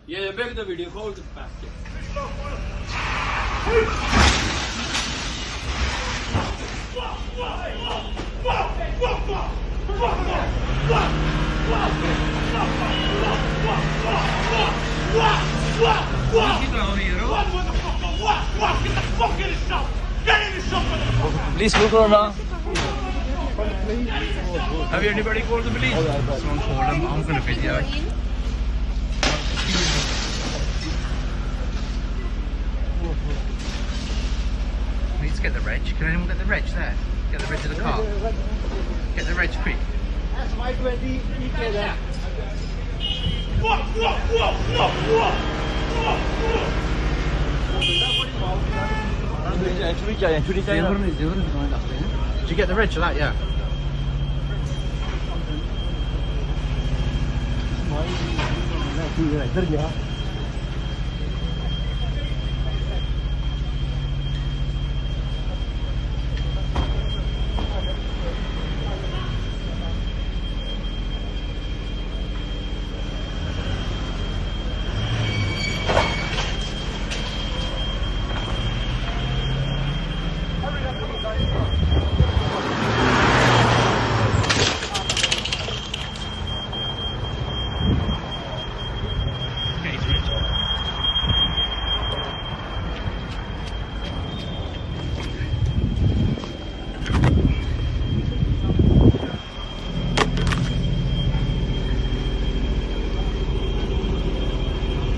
ये bag the video खोल के पैक के Please look around. Have anybody called the police? Someone called him. I'm going to video it. Let's get the reg. Can anyone get the reg there? Get the reg of the car. Get the reg quick. That's my 20 there. Did you get the reg of that? Yeah. इधर गया